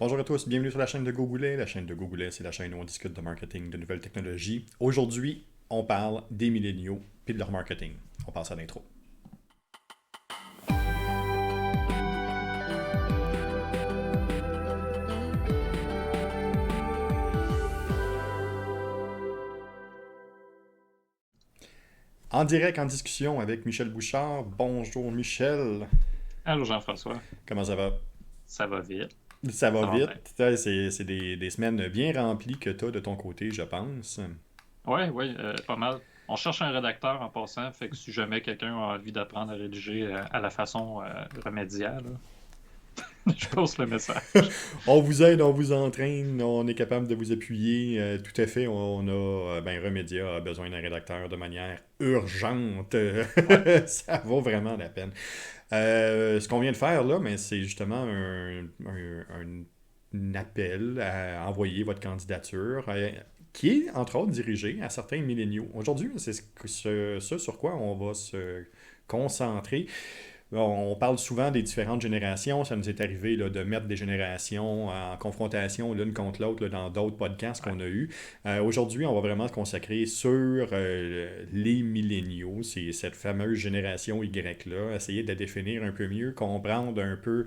Bonjour à tous, bienvenue sur la chaîne de Gogoulet. La chaîne de Gogoulet, c'est la chaîne où on discute de marketing, de nouvelles technologies. Aujourd'hui, on parle des milléniaux et de leur marketing. On passe à l'intro. En direct, en discussion avec Michel Bouchard. Bonjour Michel, Allô Jean-François, comment ça va? ça va vite, Ça va ça va vite. bien. C'est des semaines bien remplies que tu as de ton côté, je pense. Ouais, ouais, pas mal. On cherche un rédacteur en passant, fait que si jamais quelqu'un a envie d'apprendre à rédiger à la façon remédiale, là, je pose le message. On vous aide, on vous entraîne, on est capable de vous appuyer. Tout à fait, on a, Remedia a besoin d'un rédacteur de manière urgente. Ouais. Ça vaut vraiment la peine. Ce qu'on vient de faire là, mais c'est justement un appel à envoyer votre candidature, qui est entre autres dirigé à certains milléniaux. Aujourd'hui, c'est ce sur quoi on va se concentrer. On parle souvent des différentes générations. Ça nous est arrivé là, de mettre des générations en confrontation l'une contre l'autre là, dans d'autres podcasts Ouais. qu'on a eus. Aujourd'hui, on va vraiment se consacrer sur les milléniaux. C'est cette fameuse génération Y-là. Essayer de la définir un peu mieux, comprendre un peu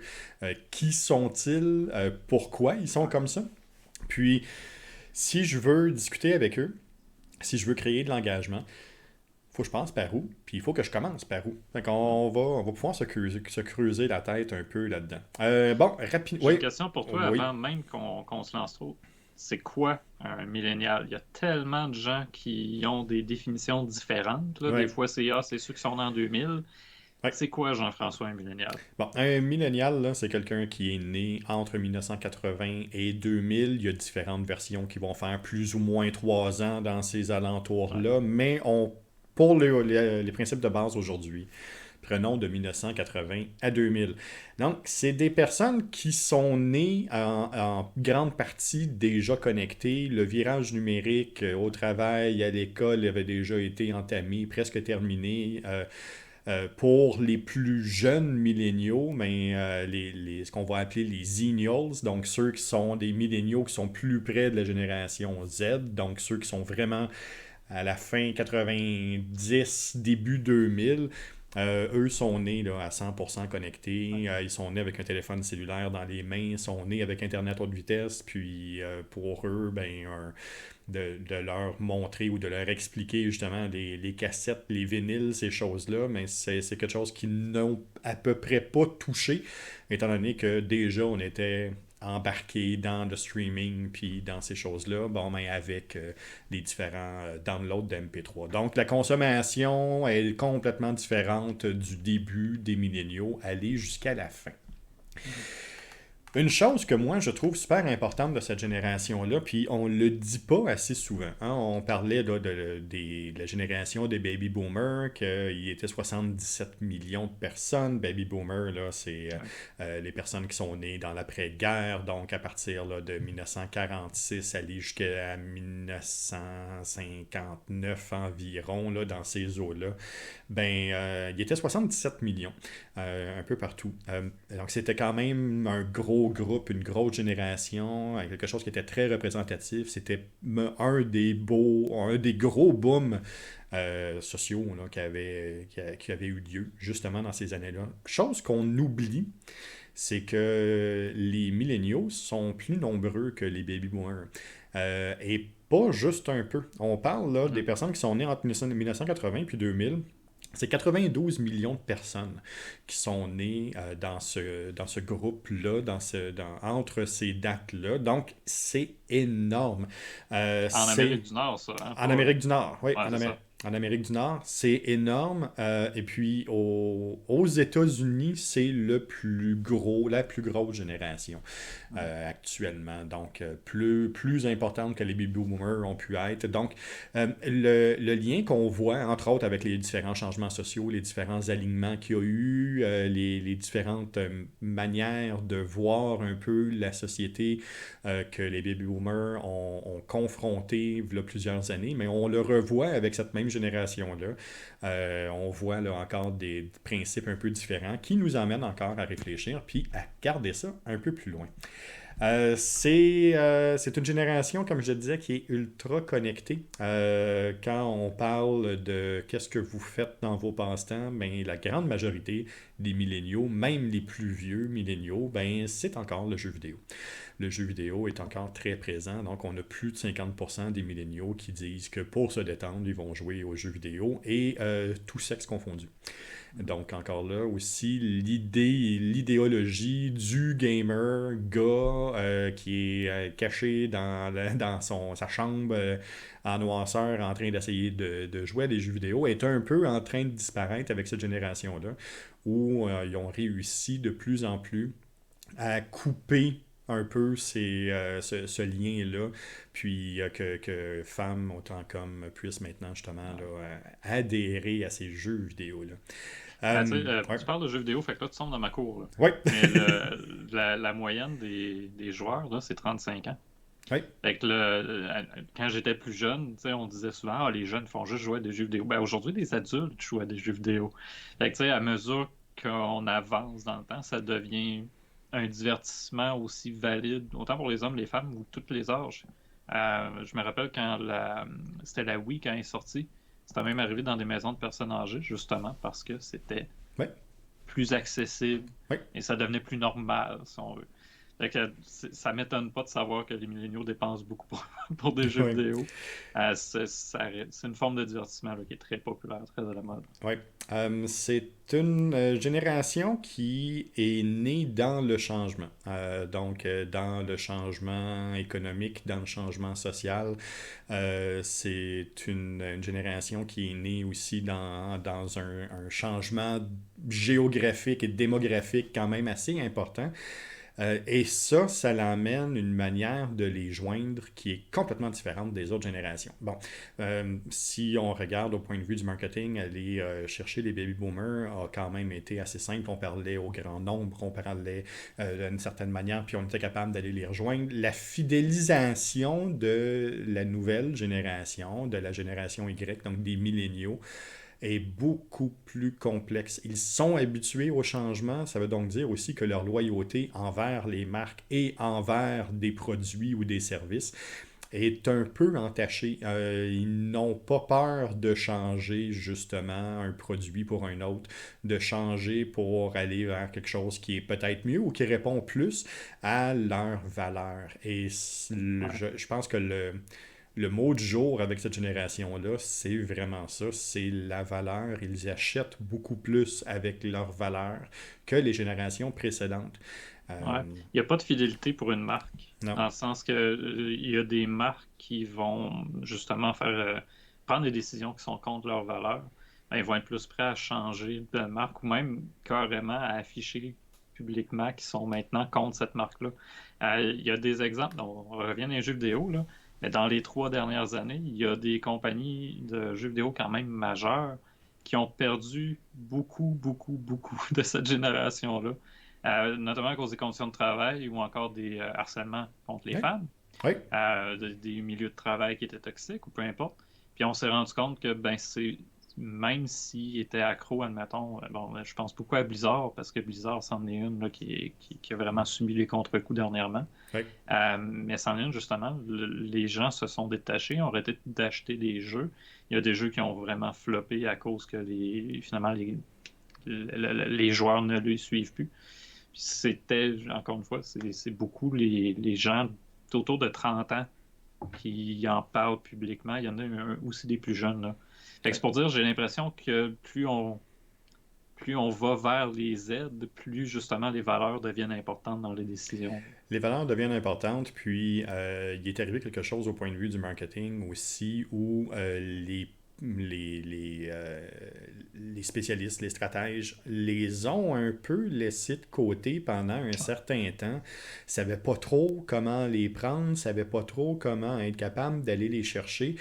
qui sont-ils, pourquoi ils sont Ouais. comme ça. Puis, si je veux discuter avec eux, si je veux créer de l'engagement, faut que je passe par où, puis il faut que je commence par où. Fait Hmm. qu'on va pouvoir se creuser la tête un peu là-dedans. Bon, rapidement. J'ai une Oui, question pour toi oui. avant même qu'on se lance trop. C'est quoi un millénial? Il y a tellement de gens qui ont des définitions différentes, là. Des Ouais, fois, c'est ceux qui sont nés en 2000. ouais. C'est quoi, Jean-François, un millénial? Bon, un millénial, là, c'est quelqu'un qui est né entre 1980 et 2000. Il y a différentes versions qui vont faire plus ou moins 3 ans dans ces Ouais. alentours-là, mais pour les principes de base aujourd'hui, prenons de 1980 à 2000. Donc, c'est des personnes qui sont nées en grande partie déjà connectées. Le virage numérique au travail, à l'école avait déjà été entamé, presque terminé. Pour les plus jeunes milléniaux, ce qu'on va appeler les Xennials, donc ceux qui sont des milléniaux qui sont plus près de la génération Z, donc ceux qui sont vraiment à la fin 90, début 2000, eux sont nés là, à 100% Ouais. connectés. Ils sont nés avec un téléphone cellulaire dans les mains, sont nés avec Internet haute vitesse. Puis pour eux, de leur montrer ou de leur expliquer justement les cassettes, les vinyles, ces choses-là, mais c'est quelque chose qu'ils n'ont à peu près pas touché, étant donné que déjà on était embarqué dans le streaming puis dans ces choses-là, avec les différents downloads de MP3. Donc la consommation est complètement différente du début des milléniaux, aller jusqu'à la fin. Mhm. Une chose que moi je trouve super importante de cette génération-là, puis on le dit pas assez souvent. Hein. On parlait là, de la génération des baby boomers, qu'il était 77 millions de personnes. Baby boomers, là, c'est Ouais. les personnes qui sont nées dans l'après-guerre, donc à partir là, de 1946 aller jusqu'à 1959 environ, là, dans ces eaux-là. Il était 77 millions un peu partout. Donc c'était quand même un gros groupe, une grosse génération, quelque chose qui était très représentatif. C'était un des gros booms sociaux là, qui avait eu lieu justement dans ces années-là. Chose qu'on oublie, c'est que les milléniaux sont plus nombreux que les baby boomers. Et pas juste un peu. On parle là, des Mhm. personnes qui sont nées entre 1980 et 2000. C'est 92 millions de personnes qui sont nées dans ce groupe-là, entre ces dates-là. Donc, c'est énorme. En C'est Amérique du Nord, ça, hein, en pas... Amérique du Nord, oui, Ouais, c'est ça. En Amérique du Nord, c'est énorme. Et puis aux États-Unis, c'est la plus grosse génération Mhm. actuellement. Donc, plus importante que les baby boomers ont pu être. Donc, le lien qu'on voit, entre autres, avec les différents changements sociaux, les différents alignements qu'il y a eu, les différentes manières de voir un peu la société que les baby boomers ont confronté il y a plusieurs années, mais on le revoit avec cette même génération-là. On voit là encore des principes un peu différents qui nous amènent encore à réfléchir puis à garder ça un peu plus loin. C'est une génération, comme je le disais, qui est ultra connectée. Quand on parle de qu'est-ce que vous faites dans vos passe-temps, ben, la grande majorité des milléniaux, même les plus vieux milléniaux, ben, c'est encore le jeu vidéo. Le jeu vidéo est encore très présent, donc on a plus de 50% des milléniaux qui disent que pour se détendre, ils vont jouer aux jeux vidéo et tout sexe confondu. Donc, encore là aussi, l'idéologie du gamer, gars, qui est caché dans sa chambre en noirceur en train d'essayer de jouer à des jeux vidéo, est un peu en train de disparaître avec cette génération-là, où ils ont réussi de plus en plus à couper un peu ce lien-là, puis que femmes autant qu'hommes puissent maintenant justement là, adhérer à ces jeux vidéo-là. Ben, tu sais, Ouais. tu parles de jeux vidéo, fait que là, tu tombes dans ma cour. Là. Ouais. Mais la moyenne des joueurs, là, c'est 35 ans. Ouais. Fait que quand j'étais plus jeune, tu sais, on disait souvent, ah, les jeunes font juste jouer à des jeux vidéo. Ben, aujourd'hui, les adultes jouent à des jeux vidéo. Fait que, tu sais, à mesure qu'on avance dans le temps, ça devient un divertissement aussi valide, autant pour les hommes, les femmes ou tous les âges. Je me rappelle quand c'était la Wii quand elle est sortie, c'était même arrivé dans des maisons de personnes âgées, justement, parce que c'était Ouais. plus accessible Ouais. et ça devenait plus normal, si on veut. Fait que ça m'étonne pas de savoir que les milléniaux dépensent beaucoup pour des jeux Ouais. vidéo. C'est une forme de divertissement là, qui est très populaire, très à la mode. Ouais. C'est une génération qui est née dans le changement. Donc, dans le changement économique, dans le changement social. C'est une génération qui est née aussi dans un changement géographique et démographique quand même assez important. Et ça l'amène une manière de les joindre qui est complètement différente des autres générations. Bon, si on regarde au point de vue du marketing, aller chercher les baby boomers a quand même été assez simple. On parlait au grand nombre, on parlait d'une certaine manière, puis on était capable d'aller les rejoindre. La fidélisation de la nouvelle génération, de la génération Y, donc des milléniaux, est beaucoup plus complexe. Ils sont habitués au changement, ça veut donc dire aussi que leur loyauté envers les marques et envers des produits ou des services est un peu entachée. Ils n'ont pas peur de changer justement un produit pour un autre, de changer pour aller vers quelque chose qui est peut-être mieux ou qui répond plus à leurs valeurs. Et je pense que le mot du jour avec cette génération-là, c'est vraiment ça, c'est la valeur. Ils achètent beaucoup plus avec leur valeur que les générations précédentes. Ouais. Il n'y a pas de fidélité pour une marque, Non. dans le sens que il y a des marques qui vont justement prendre des décisions qui sont contre leurs valeurs. Ben, ils vont être plus prêts à changer de marque ou même carrément à afficher publiquement qu'ils sont maintenant contre cette marque-là. Il y a des exemples, on revient dans les jeux vidéo, là, mais dans les 3 dernières années, il y a des compagnies de jeux vidéo quand même majeures qui ont perdu beaucoup, beaucoup, beaucoup de cette génération-là. Notamment à cause des conditions de travail ou encore des harcèlements contre les Oui. femmes, Oui. des milieux de travail qui étaient toxiques ou peu importe. Puis on s'est rendu compte que ben même s'ils étaient accros, admettons, bon, je pense beaucoup à Blizzard parce que Blizzard, c'en est une là, qui a vraiment subi les contre-coups dernièrement. Oui. Mais c'en est une, justement, les gens se sont détachés, ont arrêté d'acheter des jeux. Il y a des jeux qui ont vraiment floppé à cause que finalement les joueurs ne les suivent plus. Puis c'était, encore une fois, c'est beaucoup les gens autour de 30 ans qui en parlent publiquement. Il y en a aussi des plus jeunes. Là. Fait que c'est pour dire, j'ai l'impression que plus on va vers les aides, plus justement les valeurs deviennent importantes dans les décisions. Les valeurs deviennent importantes, puis il est arrivé quelque chose au point de vue du marketing aussi où les spécialistes, les stratèges, les ont un peu laissés de côté pendant un certain temps. Ne savaient pas trop comment les prendre, ne savaient pas trop comment être capable d'aller les chercher.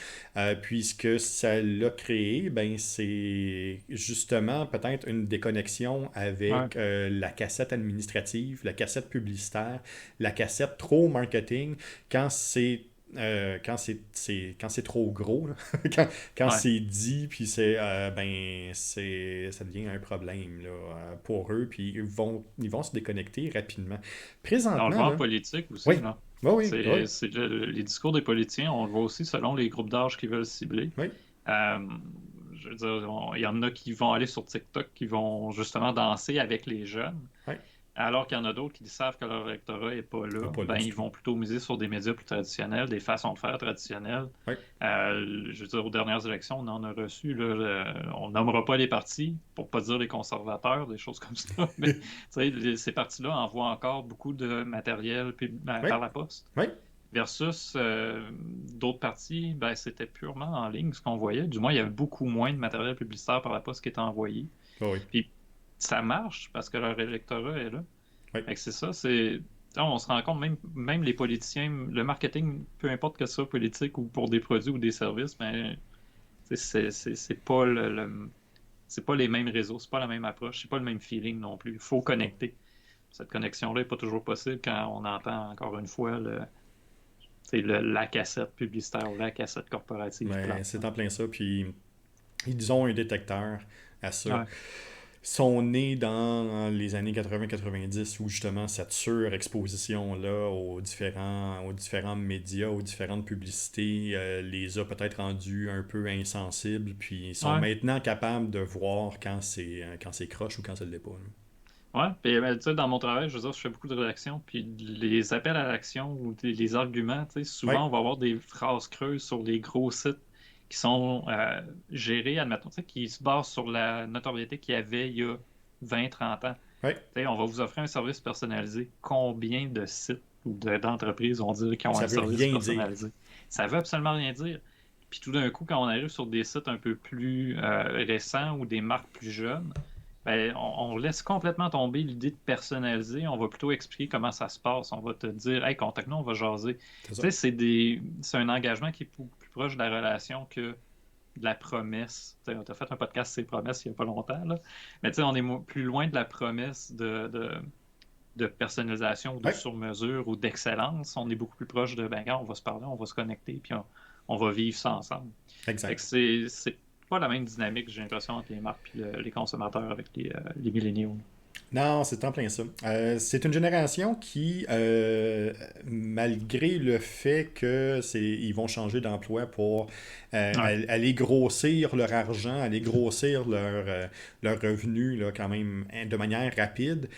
Puisque ça l'a créé, ben c'est justement peut-être une déconnexion Ouais. avec la cassette administrative, la cassette publicitaire, la cassette trop marketing, quand c'est quand c'est trop gros, là, quand Ouais. c'est dit, puis ça devient un problème là, pour eux, puis ils vont se déconnecter rapidement. On le Présentement, voit en là, politique aussi, oui, là. oui, oui, oui, Les discours des politiciens, on le voit aussi selon les groupes d'âge qu'ils veulent cibler. oui, Euh, je veux dire, il y en a qui vont aller sur TikTok, qui vont justement danser avec les jeunes. oui, Alors qu'il y en a d'autres qui savent que leur électorat n'est pas ah, là, pas là ben du ils tout. vont plutôt miser sur des médias plus traditionnels, des façons de faire traditionnelles. Oui, Je veux dire, aux dernières élections, on en a reçu, là, on nommera pas les partis, pour pas dire les conservateurs, des choses comme ça, mais tu sais, ces partis-là envoient encore beaucoup de matériel oui, par la poste. oui, Versus d'autres partis, ben, c'était purement en ligne ce qu'on voyait. Du moins, il y avait beaucoup moins de matériel publicitaire par la poste qui était envoyé. oui, Puis ça marche parce que leur électorat est là. oui. Fait que c'est ça, c'est. On se rend compte, même les politiciens, le marketing, peu importe que ce soit politique ou pour des produits ou des services, mais c'est pas c'est pas les mêmes réseaux, c'est pas la même approche, c'est pas le même feeling non plus. Il faut Non. connecter. Cette connexion-là n'est pas toujours possible quand on entend encore une fois la cassette publicitaire ou la cassette corporative Mais plate. c'est en plein ça, puis ils ont un détecteur à ça. Ouais, Sont nés dans les années 80-90 où justement cette surexposition-là aux différents médias, aux différentes publicités les a peut-être rendus un peu insensibles, puis ils sont ouais, maintenant capables de voir quand c'est croche ou quand ça ne l'est pas. Là. ouais. Puis, ben, tu sais, dans mon travail, je veux dire, je fais beaucoup de rédactions, puis les appels à l'action ou les arguments, tu sais, Oui, souvent, on va avoir des phrases creuses sur les gros sites qui sont gérés, admettons, tu sais, qui se basent sur la notoriété qu'il y avait il y a 20 30 ans. oui, Tu sais, on va vous offrir un service personnalisé. Combien de sites ou d'entreprises vont dire qu'ils ont ça un veut service rien dire. personnalisé? Ça veut absolument rien dire. Puis tout d'un coup, quand on arrive sur des sites un peu plus récents ou des marques plus jeunes, ben, on laisse complètement tomber l'idée de personnaliser. On va plutôt expliquer comment ça se passe. On va te dire, hey, contacte-nous, on va jaser. Tu C'est ça. sais, c'est un engagement qui est plus proche de la relation que de la promesse. Tu as fait un podcast, c'est promesses, il n'y a pas longtemps, là. Mais tu sais, on est plus loin de la promesse de personnalisation ou de Oui, sur-mesure ou d'excellence. On est beaucoup plus proche de, ben, regarde, on va se parler, on va se connecter, puis on va vivre ça ensemble. Fait que exact. c'est pas la même dynamique, j'ai l'impression, entre les marques et les consommateurs avec les milléniaux. Non, c'est en plein ça. C'est une génération qui, malgré le fait que ils vont changer d'emploi pour Ouais, aller grossir leur argent, aller grossir leur revenu là, quand même de manière rapide,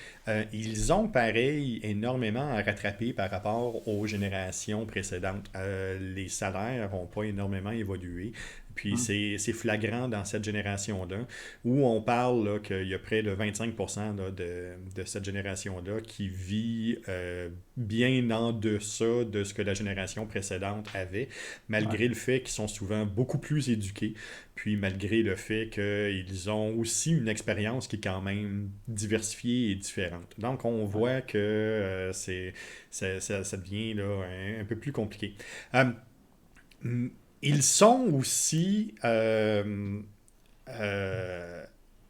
ils ont pareil énormément à rattraper par rapport aux générations précédentes. Les salaires n'ont pas énormément évolué. Puis hum, c'est flagrant dans cette génération-là, où on parle là, qu'il y a près de 25% là, de cette génération-là qui vit bien en deçà de ce que la génération précédente avait, ouais, malgré le fait qu'ils sont souvent beaucoup plus éduqués, puis malgré le fait qu'ils ont aussi une expérience qui est quand même diversifiée et différente. Donc on ouais. voit que ça devient là, un peu plus compliqué. Euh, ils sont aussi euh,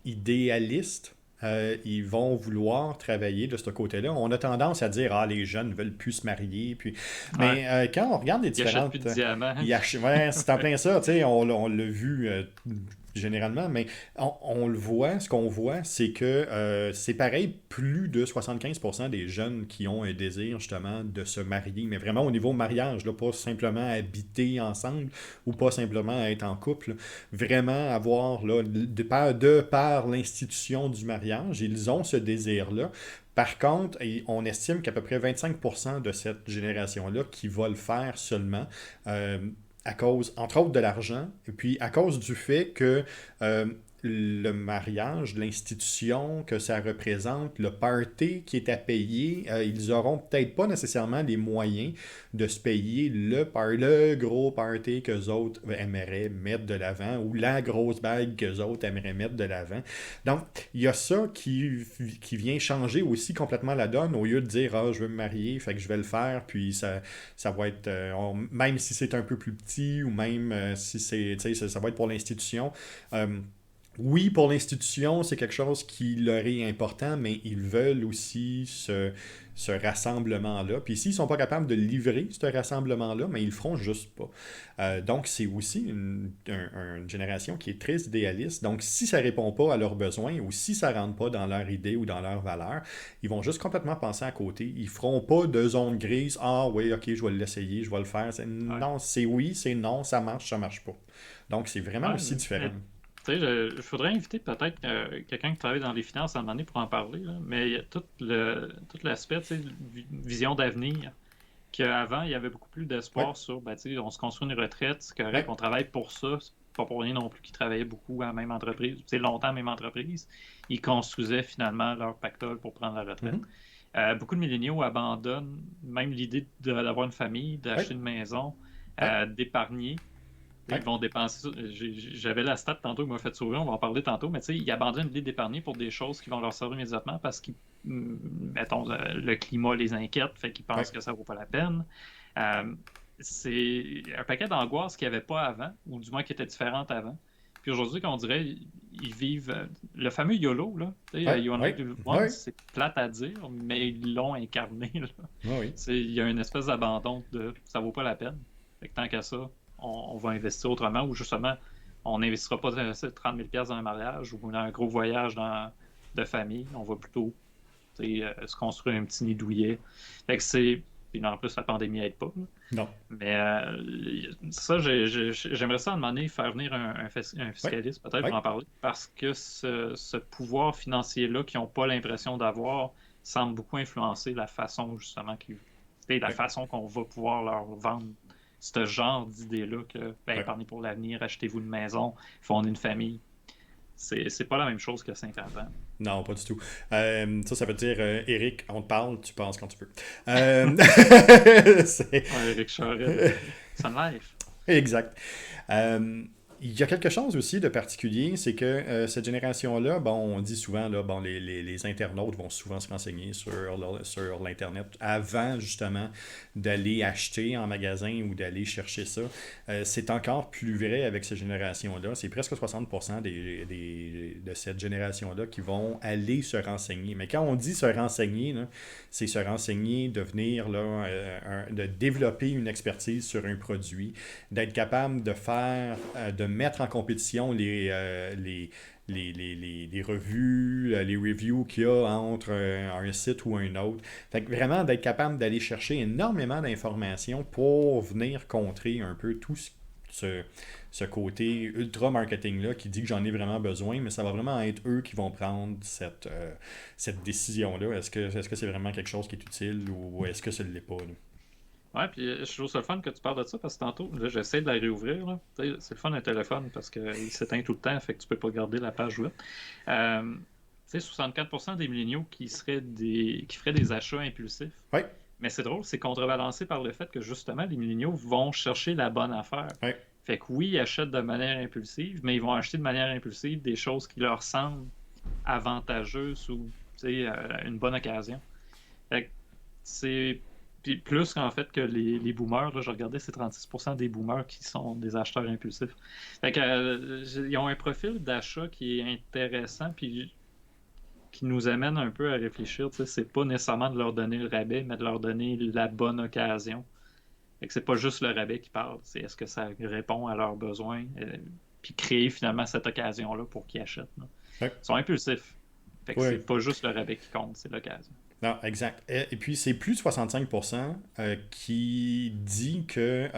idéalistes. Ils vont vouloir travailler de ce côté-là. On a tendance à dire ah les jeunes ne veulent plus se marier, puis Ouais. mais quand on regarde les Ils achètent plus différentes, de diamants. ouais, c'est en plein ça. Tu sais, on l'a vu généralement, mais on le voit. Ce qu'on voit, c'est que c'est pareil, plus de 75% des jeunes qui ont un désir justement de se marier, mais vraiment au niveau mariage, là, pas simplement habiter ensemble ou pas simplement être en couple, vraiment avoir, là, de par l'institution du mariage, ils ont ce désir-là. Par contre, on estime qu'à peu près 25% de cette génération-là qui va le faire seulement euh, à cause, entre autres, de l'argent, et puis à cause du fait que euh, le mariage, l'institution que ça représente, le party qui est à payer, ils auront peut-être pas nécessairement les moyens de se payer le gros party qu'eux autres aimeraient mettre de l'avant ou la grosse bague qu'eux autres aimeraient mettre de l'avant. Donc, il y a ça qui vient changer aussi complètement la donne au lieu de dire ah, je veux me marier, fait que je vais le faire, puis ça va être, même si c'est un peu plus petit ou même si c'est, tu sais, ça va être pour l'institution. Euh, oui, pour l'institution, c'est quelque chose qui leur est important, mais ils veulent aussi ce rassemblement-là. Puis s'ils sont pas capables de livrer ce rassemblement-là, mais ils le feront juste pas. Donc c'est aussi une génération qui est très idéaliste. Donc si ça répond pas à leurs besoins ou si ça rentre pas dans leur idée ou dans leurs valeurs, ils vont juste complètement passer à côté. Ils feront pas de zone grise. Ah oui, ok, je vais l'essayer, je vais le faire. Ouais. Non, c'est oui, c'est non, ça marche pas. Donc c'est vraiment Ouais, aussi différent. tu sais, je faudrait inviter peut-être quelqu'un qui travaille dans les finances à un moment donné pour en parler, là. Mais il y a tout l'aspect, tu sais, vision d'avenir, qu'avant, il y avait beaucoup plus Oui, d'espoir sur, ben, tu sais, on se construit une retraite, c'est oui, correct, on travaille pour ça. C'est pas pour rien non plus qu'ils travaillaient beaucoup à la même entreprise, tu sais, longtemps à la même entreprise. Ils construisaient finalement leur pactole pour prendre la retraite. mhm, Beaucoup de milléniaux abandonnent même l'idée d'avoir une famille, oui, d'acheter une maison, oui, d'épargner. oui, Ils vont dépenser. J'avais la stat tantôt qui m'a fait sourire, on va en parler tantôt, mais tu sais, ils abandonnent l'idée d'épargner pour des choses qui vont leur servir immédiatement parce qu'ils, mettons, le climat les inquiète, fait qu'ils oui. pensent que ça vaut pas la peine. Euh, c'est un paquet d'angoisses qu'il n'y avait pas avant, ou du moins qui étaient différentes avant. Puis aujourd'hui, qu'on dirait, ils vivent le fameux YOLO, là. Tu Oui, sais, You oui, Only Live oui, Once, c'est plate à dire, mais ils l'ont incarné, là. oui, oui. Il y a une espèce d'abandon de ça vaut pas la peine. Fait que tant qu'à ça, on va investir autrement ou justement, on n'investira pas 30 000 dans un mariage ou dans un gros voyage de famille. On va plutôt se construire un petit nid douillet. Fait que c'est. Puis en plus, la pandémie aide pas, là. Non. Mais ça, j'aimerais ça à un moment donné faire venir un Oui, fiscaliste peut-être oui, pour en parler. Parce que ce pouvoir financier-là qu'ils n'ont pas l'impression d'avoir semble beaucoup influencer la façon justement la oui, façon qu'on va pouvoir leur vendre ce genre d'idée-là que ben, oui. épargnez pour l'avenir, achetez-vous une maison, fondez une famille. C'est pas la même chose que 50 ans. Non, pas du tout. Ça veut dire, Eric, on te parle, tu penses quand tu peux. Euh, c'est- Ouais, Eric Charette, Sun Life. Exact. Euh, il y a quelque chose aussi de particulier, c'est que cette génération-là, bon, on dit souvent, là, bon, les internautes vont souvent se renseigner sur l'Internet avant, justement, d'aller acheter en magasin ou d'aller chercher ça. C'est encore plus vrai avec cette génération-là. C'est presque 60% de cette génération-là qui vont aller se renseigner. Mais quand on dit se renseigner, là, c'est se renseigner, devenir, là, de développer une expertise sur un produit, d'être capable de faire, de mettre en compétition les revues, les reviews qu'il y a entre un site ou un autre. Fait que vraiment d'être capable d'aller chercher énormément d'informations pour venir contrer un peu tout ce, ce côté ultra marketing-là qui dit que j'en ai vraiment besoin, mais ça va vraiment être eux qui vont prendre cette décision-là. Est-ce que c'est vraiment quelque chose qui est utile ou est-ce que ça ne l'est pas? Là? Ouais, puis je trouve ça le fun que tu parles de ça parce que tantôt, là, j'essaie de la réouvrir, là. Tu sais, c'est le fun un téléphone parce qu'il s'éteint tout le temps, fait que tu peux pas garder la page ouverte. Tu sais, 64% des milléniaux qui feraient des achats impulsifs. Oui, Mais c'est drôle, c'est contrebalancé par le fait que justement, les milléniaux vont chercher la bonne affaire. oui, Fait que oui, ils achètent de manière impulsive, mais ils vont acheter de manière impulsive des choses qui leur semblent avantageuses ou, tu sais, une bonne occasion. Fait que c'est puis plus qu'en fait que les boomers, là, je regardais, c'est 36% des boomers qui sont des acheteurs impulsifs. Fait que, ils ont un profil d'achat qui est intéressant, puis qui nous amène un peu à réfléchir. Tu sais, c'est pas nécessairement de leur donner le rabais, mais de leur donner la bonne occasion. Fait que c'est pas juste le rabais qui parle, c'est est-ce que ça répond à leurs besoins, puis créer finalement cette occasion-là pour qu'ils achètent, là. oui. Ils sont impulsifs. Fait que c'est Oui. pas juste le rabais qui compte, c'est l'occasion. Non, exact. Et puis, c'est plus de 65% qui dit que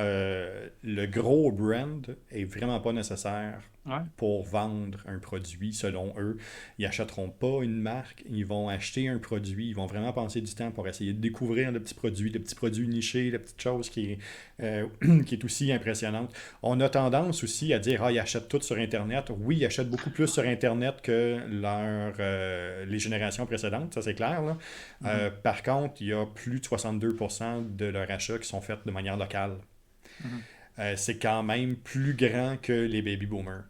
le gros brand est vraiment pas nécessaire Ouais. pour vendre un produit selon eux. Ils achèteront pas une marque, ils vont acheter un produit, ils vont vraiment passer du temps pour essayer de découvrir le petit produit niché, la petite chose qui est aussi impressionnante. On a tendance aussi à dire, ah, ils achètent tout sur Internet. Oui, ils achètent beaucoup plus sur Internet que les générations précédentes, ça c'est clair, là. Mhm. Par contre, il y a plus de 62% de leurs achats qui sont faits de manière locale. Mhm. C'est quand même plus grand que les baby boomers.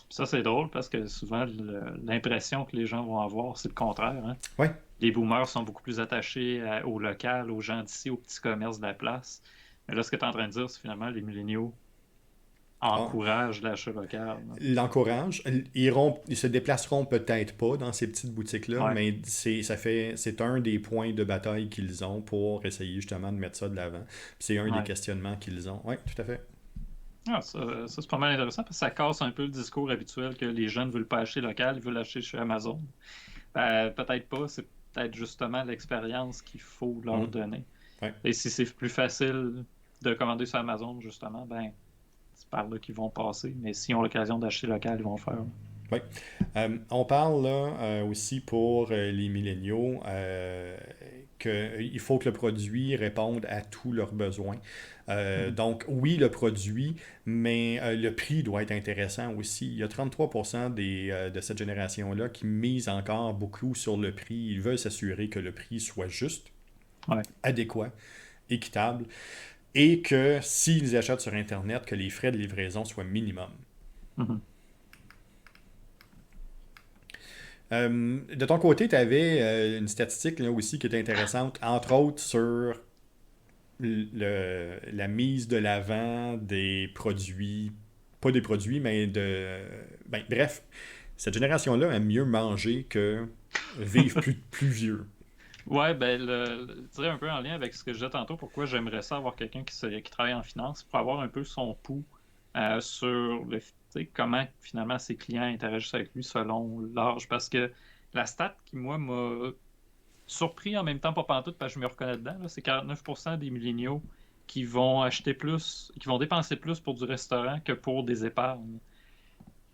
Ça, c'est drôle parce que souvent, l'impression que les gens vont avoir, c'est le contraire, hein. Oui, Les boomers sont beaucoup plus attachés au local, aux gens d'ici, aux petits commerces de la place. Mais là, ce que tu es en train de dire, c'est finalement les milléniaux Ah, encourage l'achat local. l'encourage. Ils se déplaceront peut-être pas dans ces petites boutiques-là, Ouais. mais c'est un des points de bataille qu'ils ont pour essayer justement de mettre ça de l'avant. Puis c'est un des Ouais. questionnements qu'ils ont. Oui, tout à fait. Ah, ça, c'est pas mal intéressant parce que ça casse un peu le discours habituel que les jeunes ne veulent pas acheter local, ils veulent acheter chez Amazon. Ben, peut-être pas, c'est peut-être justement l'expérience qu'il faut leur Mhm. donner. Ouais. Et si c'est plus facile de commander sur Amazon, justement, ben, c'est par là qu'ils vont passer. Mais s'ils ont l'occasion d'acheter local, ils vont le faire. Ouais. On parle là aussi pour les milléniaux qu'il faut que le produit réponde à tous leurs besoins. Mhm. Donc oui, le produit, mais le prix doit être intéressant aussi. Il y a 33% de cette génération-là qui mise encore beaucoup sur le prix. Ils veulent s'assurer que le prix soit juste, Ouais. adéquat, équitable, et que s'ils achètent sur Internet, que les frais de livraison soient minimum. Mhm. De ton côté, tu avais une statistique là aussi qui était intéressante, entre autres sur la mise de l'avant des produits, pas des produits, mais de... Ben, bref, cette génération-là aime mieux manger que vivre plus vieux. Ouais, ben, je dirais un peu en lien avec ce que je disais tantôt, pourquoi j'aimerais ça avoir quelqu'un qui travaille en finance pour avoir un peu son pouls sur tu sais, comment finalement ses clients interagissent avec lui selon l'âge. Parce que la stat qui, moi, m'a surpris en même temps, pas pantoute, parce que je me reconnais dedans, là, c'est 49% des milléniaux qui vont acheter plus, qui vont dépenser plus pour du restaurant que pour des épargnes.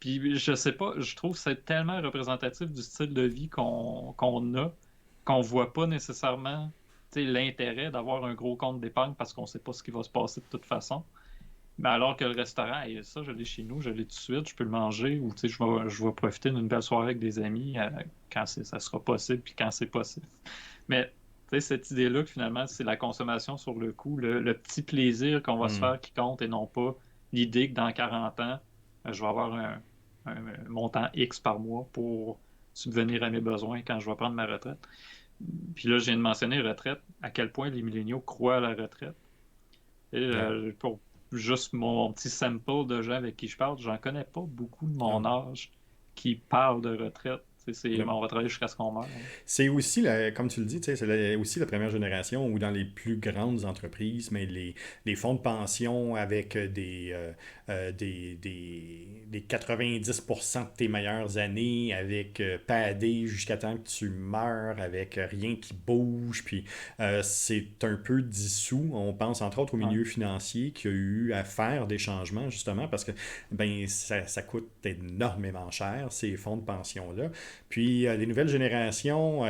Puis je sais pas, je trouve que c'est tellement représentatif du style de vie qu'on a qu'on voit pas nécessairement tu sais, l'intérêt d'avoir un gros compte d'épargne parce qu'on sait pas ce qui va se passer de toute façon. Mais alors que le restaurant, hey, ça, je l'ai chez nous, je l'ai tout de suite, je peux le manger ou tu sais, je vais profiter d'une belle soirée avec des amis quand ça sera possible puis quand c'est possible. Mais tu sais, cette idée-là que finalement, c'est la consommation sur le coup, le petit plaisir qu'on va se Hmm. faire qui compte et non pas l'idée que dans 40 ans, je vais avoir un montant X par mois pour subvenir à mes besoins quand je vais prendre ma retraite. Puis là, je viens de mentionner retraite, à quel point les milléniaux croient à la retraite. Et Ouais. pour juste mon petit sample de gens avec qui je parle, j'en connais pas beaucoup de Ah. mon âge qui parlent de retraite. Tu sais, Le- on va travailler jusqu'à ce qu'on meurt. C'est aussi, comme tu le dis, tu sais, aussi la première génération où dans les plus grandes entreprises, mais les fonds de pension avec des 90% de tes meilleures années, avec padé jusqu'à temps que tu meurs, avec rien qui bouge, puis c'est un peu dissous. On pense entre autres au Ouais. milieu financier qui a eu à faire des changements justement parce que ben ça coûte énormément cher, ces fonds de pension-là. Puis les nouvelles générations,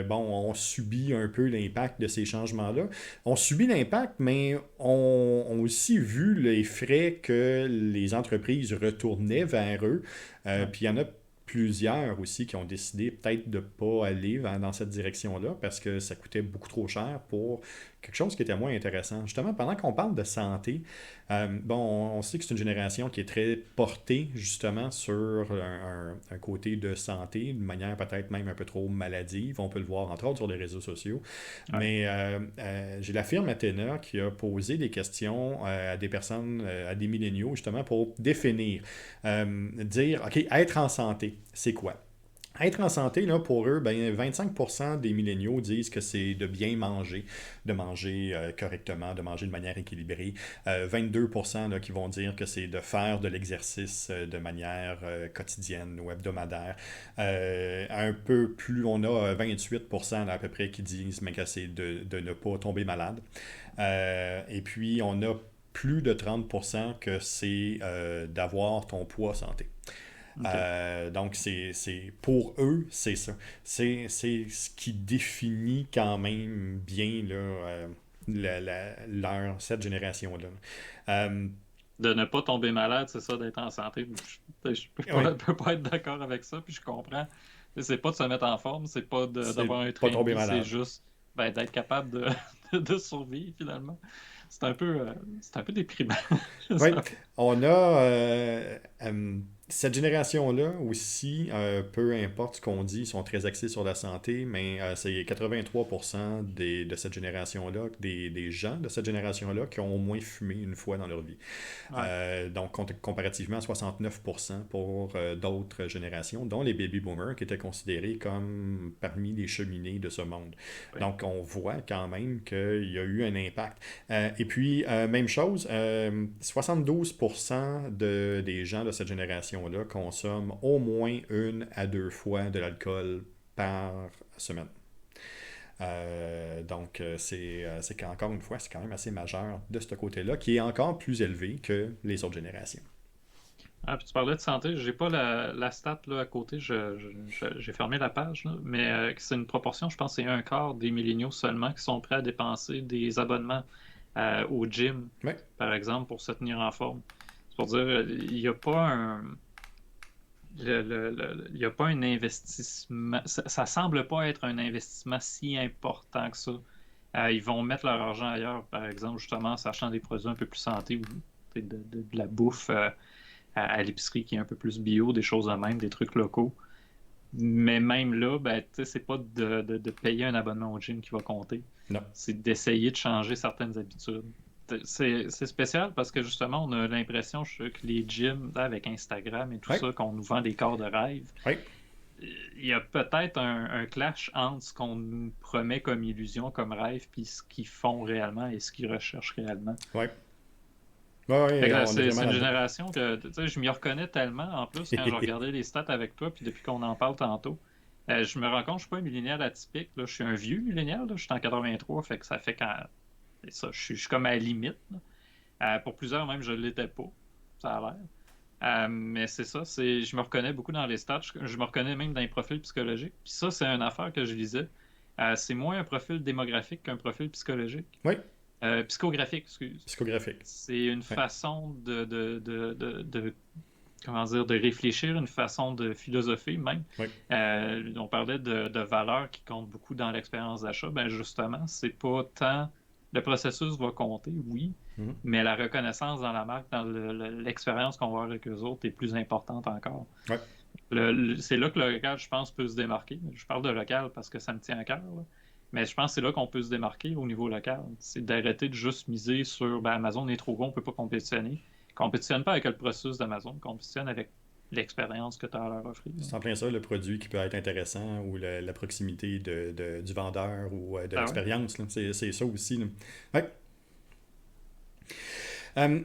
bon, on subit un peu l'impact de ces changements-là. On subit l'impact, mais on aussi vu les frais que les entreprises retournaient vers eux. Ouais. Puis il y en a plusieurs aussi qui ont décidé peut-être de ne pas aller dans cette direction-là parce que ça coûtait beaucoup trop cher pour quelque chose qui était moins intéressant. Justement, pendant qu'on parle de santé, bon, on sait que c'est une génération qui est très portée justement sur un côté de santé, d'une manière peut-être même un peu trop maladive. On peut le voir entre autres sur les réseaux sociaux. Ouais. Mais j'ai la firme Athena qui a posé des questions à des personnes, à des milléniaux justement pour définir, dire, OK, être en santé, c'est quoi? Être en santé, là, pour eux, ben, 25% des milléniaux disent que c'est de bien manger, de manger correctement, de manger de manière équilibrée. 22% là, qui vont dire que c'est de faire de l'exercice de manière quotidienne ou hebdomadaire. Un peu plus, on a 28% là, à peu près qui disent mais que c'est de ne pas tomber malade. Et puis, on a plus de 30% que c'est d'avoir ton poids santé. OK. Donc, pour eux, c'est ça. C'est ce qui définit quand même bien là, cette génération-là. Euh, De ne pas tomber malade, c'est ça, d'être en santé. Je oui, peux pas être d'accord avec ça, puis je comprends. C'est pas de se mettre en forme, c'est pas c'est d'avoir un pas train de tomber vie, c'est malade. juste ben, d'être capable de survivre finalement. c'est un peu déprimant. Oui, Ça. on a cette génération-là aussi, peu importe ce qu'on dit, ils sont très axés sur la santé, mais c'est 83% de cette génération-là, des gens de cette génération-là qui ont au moins fumé une fois dans leur vie. Ouais, Donc, comparativement à 69% pour d'autres générations, dont les baby boomers, qui étaient considérés comme parmi les cheminées de ce monde. ouais. Donc, on voit quand même qu'il y a eu un impact. Et puis, même chose, 72% des gens de cette génération-là consomment au moins une à deux fois de l'alcool par semaine. C'est qu'encore une fois, c'est quand même assez majeur de ce côté-là, qui est encore plus élevé que les autres générations. Ah, puis tu parlais de santé, j'ai pas la stat là à côté, j'ai fermé la page, là, mais c'est une proportion, je pense que c'est un quart des milléniaux seulement qui sont prêts à dépenser des abonnements au gym, Oui, par exemple, pour se tenir en forme. C'est pour dire, il n'y a pas il y a pas un investissement, ça semble pas être un investissement si important que ça. Ils vont mettre leur argent ailleurs, par exemple, justement, en s'achetant des produits un peu plus santé ou de la bouffe. À l'épicerie qui est un peu plus bio, des choses de même, des trucs locaux. Mais même là, ben, tu sais, c'est pas de payer un abonnement au gym qui va compter. non. C'est d'essayer de changer certaines habitudes. C'est spécial parce que justement, on a l'impression que les gyms, là, avec Instagram et tout Oui, ça, qu'on nous vend des corps de rêve, oui, il y a peut-être un clash entre ce qu'on nous promet comme illusion, comme rêve, puis ce qu'ils font réellement et ce qu'ils recherchent réellement. oui. Oui, Fait oui, que là, on est vraiment c'est une là-dedans. génération que, tu sais, je m'y reconnais tellement, en plus, quand je regardais les stats avec toi, puis depuis qu'on en parle tantôt, je me rends compte que je suis pas un millénial atypique, là, je suis un vieux millénial, là, je suis en 83, fait que ça fait quand, c'est ça, je suis comme à la limite, là. Pour plusieurs, même, je l'étais pas, ça a l'air. Mais c'est ça, je me reconnais beaucoup dans les stats, je me reconnais même dans les profils psychologiques, puis ça, c'est une affaire que je lisais. C'est moins un profil démographique qu'un profil psychologique. Oui, Psychographique, excuse. psychographique. C'est une Oui, façon comment dire, de réfléchir, une façon de philosopher même. oui. On parlait de valeurs qui comptent beaucoup dans l'expérience d'achat. Ben justement, c'est pas tant le processus va compter, oui, Mhm. mais la reconnaissance dans la marque, dans l'expérience qu'on va avoir avec eux autres est plus importante encore. Oui. C'est là que le local, je pense, peut se démarquer. Je parle de local parce que ça me tient à cœur, là. Mais je pense que c'est là qu'on peut se démarquer au niveau local. C'est d'arrêter de juste miser sur ben, Amazon est trop gros, on ne peut pas compétitionner. Compétitionne pas avec le processus d'Amazon, compétitionne avec l'expérience que tu as à leur offrir. C'est en plein ça, le produit qui peut être intéressant ou la proximité du vendeur ou de Ah ouais? l'expérience. Là. C'est ça aussi. Là. Ouais.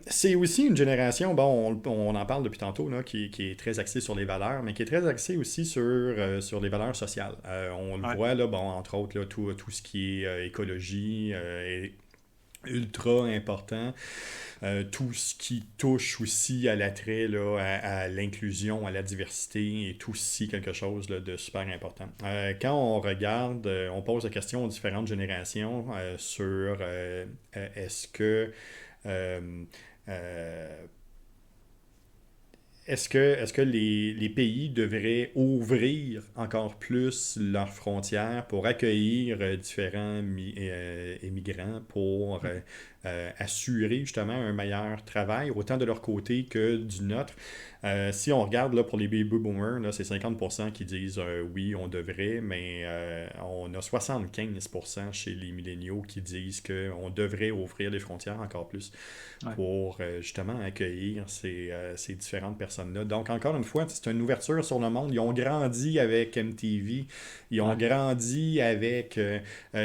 C'est aussi une génération, bon, on en parle depuis tantôt, là, qui est très axée sur les valeurs, mais qui est très axée aussi sur les valeurs sociales. On le Ouais. voit, là, bon, entre autres, là, tout ce qui est écologie est ultra important. Tout ce qui touche aussi à l'attrait, là, à l'inclusion, à la diversité est aussi quelque chose là, de super important. Quand on regarde, on pose la question aux différentes générations sur est-ce que euh, euh, est-ce que les pays devraient ouvrir encore plus leurs frontières pour accueillir différents immigrants pour assurer justement un meilleur travail, autant de leur côté que du nôtre? Si on regarde là, pour les baby boomers, là, c'est 50% qui disent oui, on devrait, mais on a 75% chez les milléniaux qui disent qu'on devrait ouvrir les frontières encore plus Ouais. pour justement accueillir ces différentes personnes-là. Donc, encore une fois, c'est une ouverture sur le monde. Ils ont grandi avec MTV, ils ont Ouais. grandi avec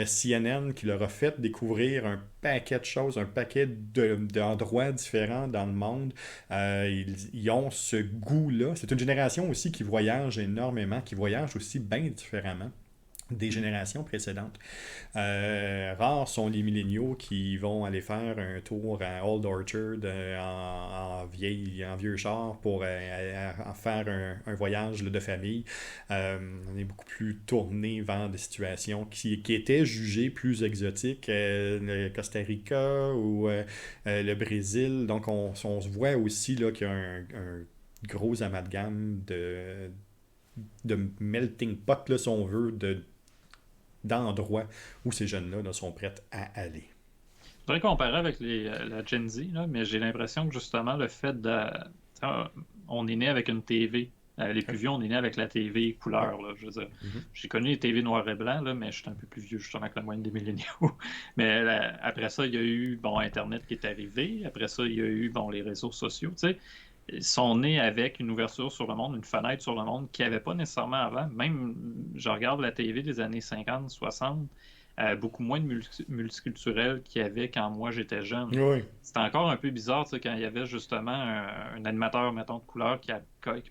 CNN qui leur a fait découvrir un paquet de choses, un paquet d'endroits différents dans le monde. Ils ont ce goût-là. C'est une génération aussi qui voyage énormément, qui voyage aussi bien différemment des Mm. générations précédentes. Rares sont les milléniaux qui vont aller faire un tour à Old Orchard en vieux char pour en faire un voyage là, de famille. On est beaucoup plus tourné vers des situations qui étaient jugées plus exotiques, le Costa Rica ou le Brésil. Donc on se voit aussi là, qu'il y a un gros amalgame de melting pot, là, si on veut, d'endroits où ces jeunes-là là, sont prêts à aller. faudrait comparer avec la Gen Z, là, mais j'ai l'impression que justement le fait de. Ça, on est né avec une TV. Les plus Ouais, vieux, on est né avec la TV ouais. couleur. Là, je veux dire. Mhm. J'ai connu les TV noir et blanc, là, mais je suis un peu plus vieux justement que la moyenne des milléniaux. Mais après ça, il y a eu bon, Internet qui est arrivé. Après ça, il y a eu bon, les réseaux sociaux. Tu sais, ils sont nés avec une ouverture sur le monde, une fenêtre sur le monde qu'il n'y avait pas nécessairement avant. Même, je regarde la TV des années 50, 60, beaucoup moins de multiculturel qu'il y avait quand moi j'étais jeune. Oui. C'était encore un peu bizarre, tu sais, quand il y avait justement un animateur, mettons, de couleur qui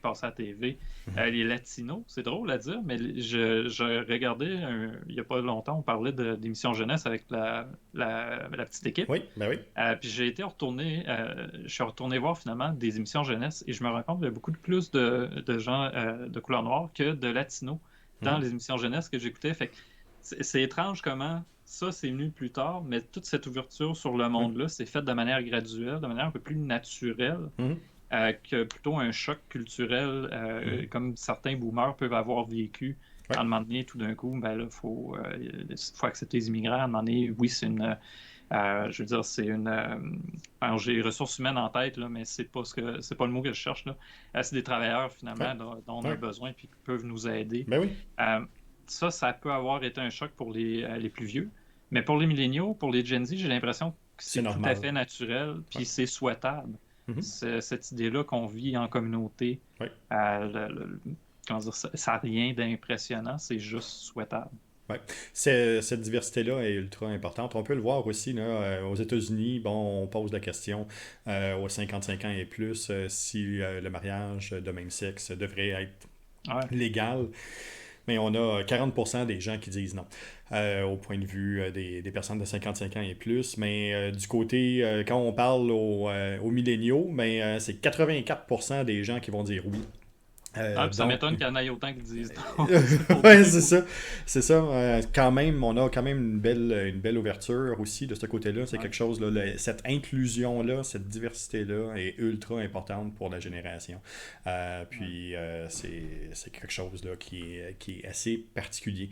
passait à la TV. Mhm. Les Latinos, c'est drôle à dire, mais je regardais, il n'y a pas longtemps, on parlait d'émissions jeunesse avec la petite équipe. Oui, ben oui. Puis je suis retourné voir finalement des émissions jeunesse et je me rends compte qu'il y a beaucoup plus de gens de couleur noire que de latinos dans Mhm. les émissions jeunesse que j'écoutais. Fait que c'est étrange comment ça c'est venu plus tard, mais toute cette ouverture sur le Oui. monde-là, c'est fait de manière graduelle, de manière un peu plus naturelle, Mhm. que plutôt un choc culturel, Mhm. comme certains boomers peuvent avoir vécu. Ouais. À un moment donné, tout d'un coup, ben là, faut accepter les immigrants. À un moment donné, oui, je veux dire, c'est une. Alors, j'ai ressources humaines en tête, là, mais c'est pas le mot que je cherche, là. C'est des travailleurs, finalement, Ouais. dont on a Ouais. besoin et qui peuvent nous aider. Ben oui. Euh, ça peut avoir été un choc pour les plus vieux. Mais pour les milléniaux, pour les Gen Z, j'ai l'impression que C'est c'est tout à normal. fait naturel, Ouais. puis c'est souhaitable. Mhm. Cette idée-là qu'on vit en communauté, Ouais. comment dire, ça n'a rien d'impressionnant, c'est juste souhaitable. Ouais. Cette diversité-là est ultra importante. On peut le voir aussi là, aux États-Unis. Bon, on pose la question aux 55 ans et plus si le mariage de même sexe devrait être Ouais, légal. Mais on a 40% des gens qui disent non, au point de vue des personnes de 55 ans et plus. Mais du côté, quand on parle aux milléniaux, ben, c'est 84% des gens qui vont dire oui. ah, puis ça Donc, m'étonne qu'il y en ait autant qui disent non. C'est pour ouais, dire c'est oui. ça. C'est ça. Quand même, on a quand même une belle ouverture aussi de ce côté-là. C'est Ouais, quelque chose, là, cette inclusion-là, cette diversité-là est ultra importante pour la génération. ouais. C'est quelque chose là, qui est assez particulier.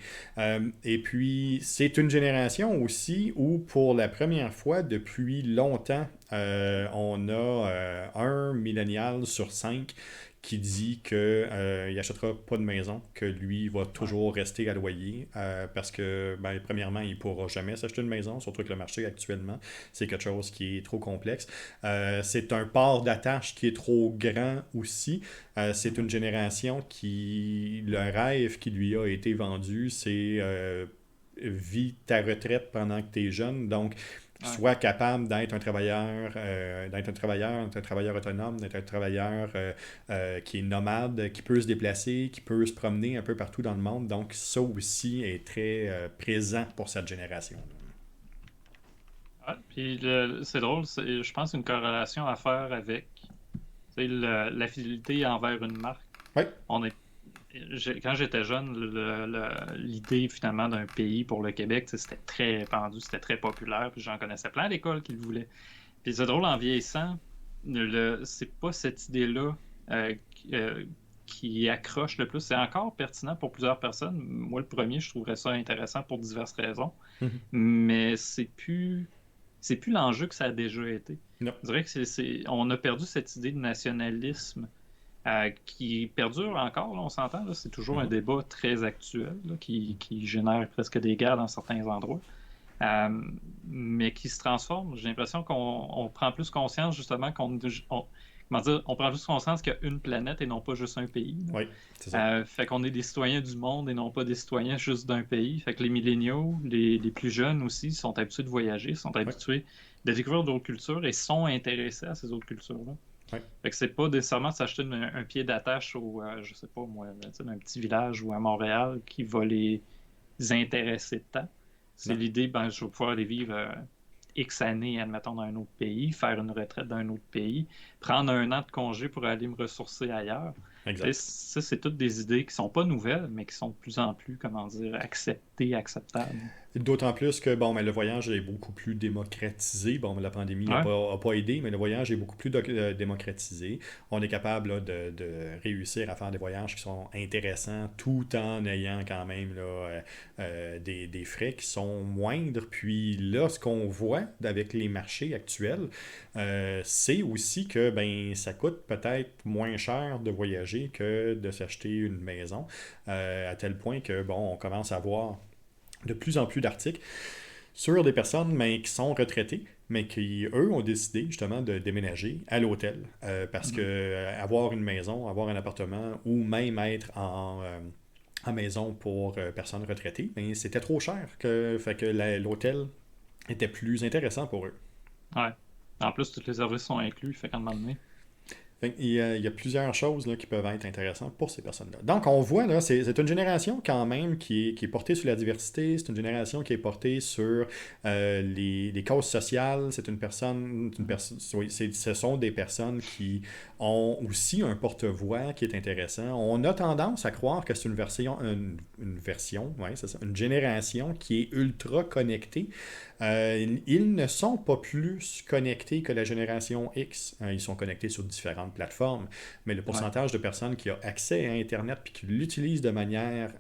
Et puis, c'est une génération aussi où, pour la première fois depuis longtemps, on a un millénial sur cinq qui dit que il achètera pas de maison, que lui va Ouais. toujours rester à loyer parce que ben, premièrement il pourra jamais s'acheter une maison, surtout que le marché actuellement c'est quelque chose qui est trop complexe. C'est un port d'attache qui est trop grand aussi. C'est Mhm. une génération qui le rêve qui lui a été vendu, c'est vis ta retraite pendant que tu es jeune. Donc, Ouais. sois capable d'être un travailleur autonome, d'être un travailleur qui est nomade, qui peut se déplacer, qui peut se promener un peu partout dans le monde. Donc, ça aussi est très présent pour cette génération. Ouais. Puis c'est drôle, je pense une corrélation à faire avec tu sais, la fidélité envers une marque. Oui, On est, quand j'étais jeune, l'idée finalement d'un pays pour le Québec, tu sais, c'était très répandu, c'était très populaire, puis j'en connaissais plein à l'école qui le voulaient. Puis c'est drôle, en vieillissant, c'est pas cette idée-là qui accroche le plus. C'est encore pertinent pour plusieurs personnes. Moi, le premier, je trouverais ça intéressant pour diverses raisons, mhm. mais c'est plus l'enjeu que ça a déjà été. Non. Je dirais que on a perdu cette idée de nationalisme qui perdure encore, là, on s'entend, là, c'est toujours un Mhm. débat très actuel là, qui génère presque des guerres dans certains endroits, euh, mais qui se transforme. J'ai l'impression qu'on prend plus conscience justement comment dire, on prend plus conscience qu'il y a une planète et non pas juste un pays. Oui, c'est ça. Fait qu'on est des citoyens du monde et non pas des citoyens juste d'un pays. Fait que les milléniaux, les plus jeunes aussi, sont habitués de voyager, sont Oui, habitués de découvrir d'autres cultures et sont intéressés à ces autres cultures-là. oui, Fait que c'est pas nécessairement de s'acheter un pied d'attache je sais pas moi, tu sais, d'un petit village ou à Montréal qui va les intéresser tant. C'est non. l'idée, ben, je vais pouvoir aller vivre X années, admettons, dans un autre pays, faire une retraite dans un autre pays, prendre un an de congé pour aller me ressourcer ailleurs. Exact. Ça, c'est toutes des idées qui sont pas nouvelles, mais qui sont de plus en plus, comment dire, acceptées, acceptables. D'autant plus que bon, mais le voyage est beaucoup plus démocratisé. Bon, la pandémie n'a Ouais, pas aidé, mais le voyage est beaucoup plus démocratisé. On est capable là, de réussir à faire des voyages qui sont intéressants tout en ayant quand même là, des frais qui sont moindres. Puis là, ce qu'on voit avec les marchés actuels, c'est aussi que ben, ça coûte peut-être moins cher de voyager que de s'acheter une maison, à tel point que bon, on commence à voir de plus en plus d'articles sur des personnes mais, qui sont retraitées, mais qui, eux, ont décidé justement de déménager à l'hôtel. Parce que mhm. avoir une maison, avoir un appartement ou même être en maison pour personnes retraitées, ben, c'était trop cher. Fait que l'hôtel était plus intéressant pour eux. Ouais. En plus, tous les services sont inclus, fait qu'à un moment donné. Fait il y a plusieurs choses là, qui peuvent être intéressantes pour ces personnes-là. Donc, on voit, là, c'est une génération quand même qui est portée sur la diversité, c'est une génération qui est portée sur les causes sociales, c'est oui, ce sont des personnes qui ont aussi un porte-voix qui est intéressant. On a tendance à croire que c'est une version, ouais, c'est ça, une génération qui est ultra connectée. Ils ne sont pas plus connectés que la génération X. Ils sont connectés sur différentes plateformes, mais le Ouais. pourcentage de personnes qui ont accès à Internet puis qui l'utilisent de manière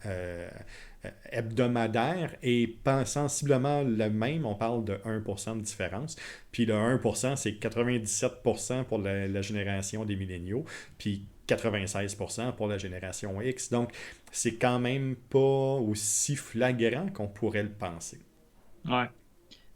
hebdomadaire est sensiblement le même. On parle de 1% de différence. Puis le 1%, c'est 97% pour la génération des milléniaux, puis 96% pour la génération X. Donc, c'est quand même pas aussi flagrant qu'on pourrait le penser. Ouais.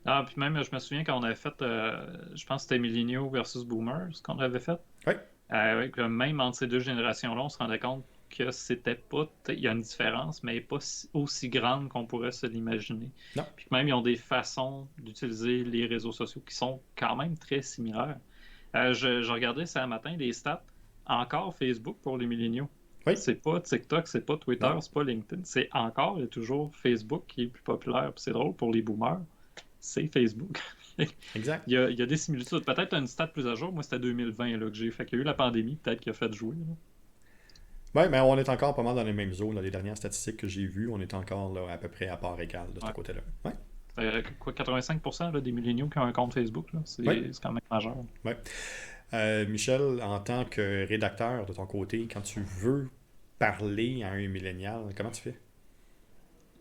Ah, puis même, je me souviens quand on avait fait, je pense que c'était Millennials versus Boomers qu'on avait fait. Oui, Ouais, que même entre ces deux générations-là, on se rendait compte que c'était pas. Il y a une différence, mais pas aussi grande qu'on pourrait se l'imaginer. non, Puis que même, ils ont des façons d'utiliser les réseaux sociaux qui sont quand même très similaires. Je regardais ça un matin, des stats. Encore Facebook pour les milléniaux. oui, C'est pas TikTok, c'est pas Twitter, non, c'est pas LinkedIn. C'est encore et toujours Facebook qui est le plus populaire. Puis c'est drôle pour les boomers, c'est Facebook. exact. Il y a des similitudes. Peut-être une stat plus à jour. Moi, c'était 2020 là, que j'ai. Fait qu'il y a eu la pandémie, peut-être qui a fait jouer. Là. Oui, mais on est encore pas mal dans les mêmes zones. Là. Les dernières statistiques que j'ai vues, on est encore là, à peu près à part égale de ce Ouais. côté-là. Oui, Quoi, 85% là, des milléniaux qui ont un compte Facebook, là, oui, c'est quand même majeur. oui. Michel, en tant que rédacteur de ton côté, quand tu veux parler à un millénial, comment tu fais?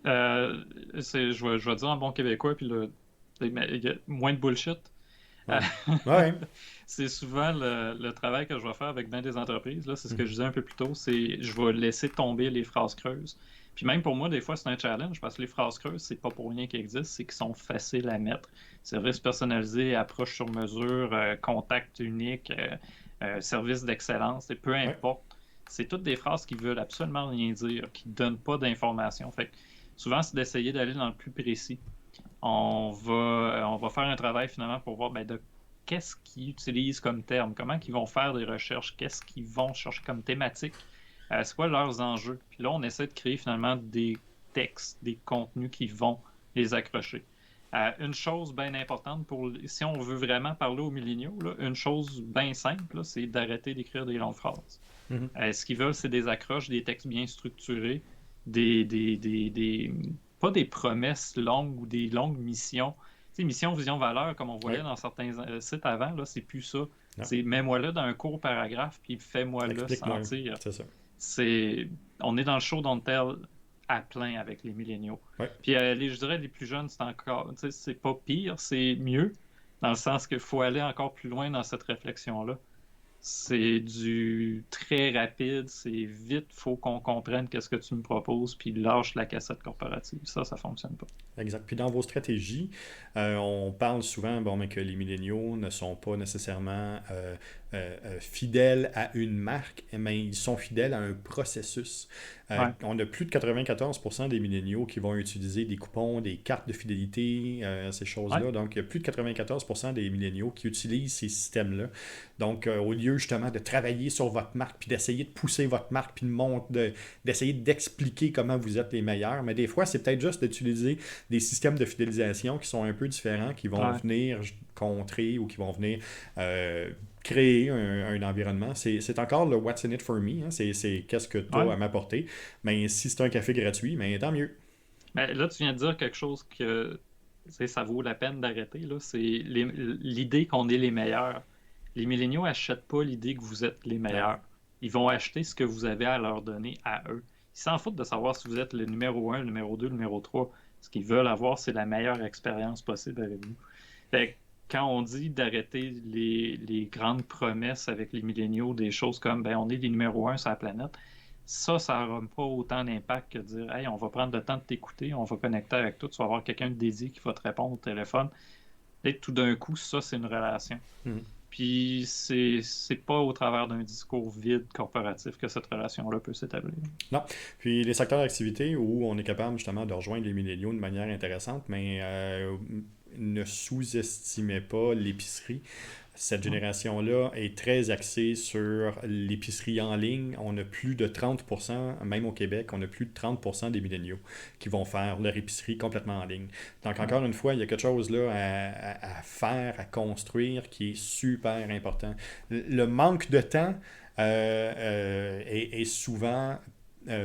Je vais dire en bon québécois, puis là, il y a moins de bullshit. Euh, Ouais. Ouais. c'est souvent le travail que je vais faire avec bien des entreprises. Là, c'est ce que je Mhm. disais un peu plus tôt, c'est je vais laisser tomber les phrases creuses. Puis même pour moi, des fois, c'est un challenge parce que les phrases creuses, c'est pas pour rien qu'elles existent, c'est qu'ils sont faciles à mettre. Service personnalisé, approche sur mesure, contact unique, service d'excellence, et peu Ouais. importe. C'est toutes des phrases qui veulent absolument rien dire, qui donnent pas d'informations. Fait que souvent, c'est d'essayer d'aller dans le plus précis. On va faire un travail finalement pour voir ben, de qu'est-ce qu'ils utilisent comme terme, comment ils vont faire des recherches, qu'est-ce qu'ils vont chercher comme thématique, c'est quoi leurs enjeux. Puis là, on essaie de créer finalement des textes, des contenus qui vont les accrocher. Une chose bien importante si on veut vraiment parler aux milléniaux, là, une chose bien simple, là, c'est d'arrêter d'écrire des longues phrases. Mhm. Ce qu'ils veulent, c'est des accroches, des textes bien structurés, pas des promesses longues ou des longues missions. Tu sais, mission, vision, valeur, comme on voyait Ouais. dans certains sites avant, là, c'est plus ça. Non. C'est mets-moi là dans un court paragraphe, puis fais-moi là Explique-moi. sentir. C'est ça. On est dans le show don't tell à plein avec les milléniaux. Ouais. Puis je dirais les plus jeunes, c'est encore, tu sais, c'est pas pire, c'est mieux, dans le sens qu'il faut aller encore plus loin dans cette réflexion-là. C'est du très rapide, c'est vite, faut qu'on comprenne qu'est-ce que tu me proposes, puis lâche la cassette corporative. Ça fonctionne pas. Exact. Puis dans vos stratégies, on parle souvent bon, mais que les milléniaux ne sont pas nécessairement fidèles à une marque, mais ils sont fidèles à un processus. Ouais, On a plus de 94% des milléniaux qui vont utiliser des coupons, des cartes de fidélité, ces ouais, choses-là. Donc, il y a plus de 94% des milléniaux qui utilisent ces systèmes-là. Donc, au lieu justement de travailler sur votre marque, puis d'essayer de pousser votre marque, puis d'essayer d'expliquer comment vous êtes les meilleurs, mais des fois, c'est peut-être juste d'utiliser des systèmes de fidélisation qui sont un peu différents, qui vont ouais, venir contrer ou qui vont venir créer un environnement. C'est encore le what's in it for me, hein. C'est qu'est-ce que tu as Ouais. à m'apporter. Mais si c'est un café gratuit, mais tant mieux. Mais là, tu viens de dire quelque chose que ça vaut la peine d'arrêter, là. C'est l'idée qu'on est les meilleurs. Les milléniaux n'achètent pas l'idée que vous êtes les Non. meilleurs. Ils vont acheter ce que vous avez à leur donner à eux. Ils s'en foutent de savoir si vous êtes le numéro un, le numéro 2, le numéro 3. Ce qu'ils veulent avoir, c'est la meilleure expérience possible avec vous. Fait que quand on dit d'arrêter les grandes promesses avec les milléniaux, des choses comme ben, on est les numéros un sur la planète, ça n'aura pas autant d'impact que de dire hey, on va prendre le temps de t'écouter, on va connecter avec toi, tu vas avoir quelqu'un de dédié qui va te répondre au téléphone. Et tout d'un coup, ça, c'est une relation. Mhm. Puis c'est pas au travers d'un discours vide corporatif que cette relation-là peut s'établir. Non. Puis les secteurs d'activité où on est capable justement de rejoindre les milléniaux de manière intéressante, mais ne sous-estimez pas l'épicerie. Cette Ouais. génération-là est très axée sur l'épicerie en ligne. On a plus de 30%, même au Québec, on a plus de 30% des milléniaux qui vont faire leur épicerie complètement en ligne. Donc Ouais. encore une fois, il y a quelque chose là à faire, à construire qui est super important. Le manque de temps est souvent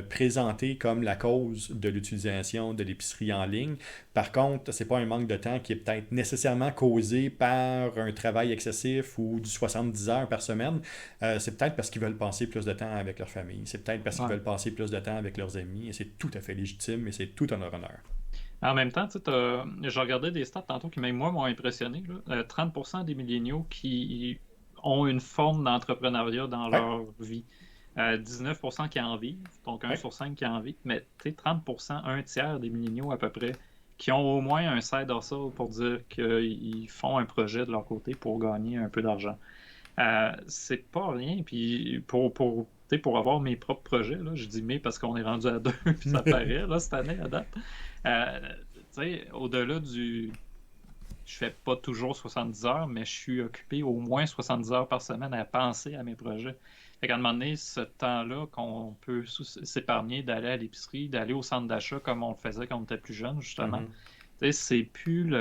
présenté comme la cause de l'utilisation de l'épicerie en ligne. Par contre, c'est pas un manque de temps qui est peut-être nécessairement causé par un travail excessif ou du 70 heures par semaine. C'est peut-être parce qu'ils veulent passer plus de temps avec leur famille. C'est peut-être parce qu'ils Ouais. veulent passer plus de temps avec leurs amis. Et c'est tout à fait légitime et c'est tout en leur honneur. En même temps, tu sais, je regardais des stats tantôt qui, même moi, m'ont impressionné, là. 30% des milléniaux qui ont une forme d'entrepreneuriat dans Ouais, leur vie. 19% qui en vivent, donc un ouais, sur 5 qui en vivent, mais tu sais, 30%, un tiers des milléniaux à peu près, qui ont au moins un side hustle pour dire qu'ils font un projet de leur côté pour gagner un peu d'argent. C'est pas rien, puis tu sais, pour avoir mes propres projets, là, je dis mais parce qu'on est rendu à deux, puis ça paraît, là, cette année, à date. Euh, Tu sais, au-delà du. Je fais pas toujours 70 heures, mais je suis occupé au moins 70 heures par semaine à penser à mes projets. Fait qu'à un moment donné, ce temps-là qu'on peut s'épargner d'aller à l'épicerie, d'aller au centre d'achat comme on le faisait quand on était plus jeune, justement, Mhm. tu sais, c'est plus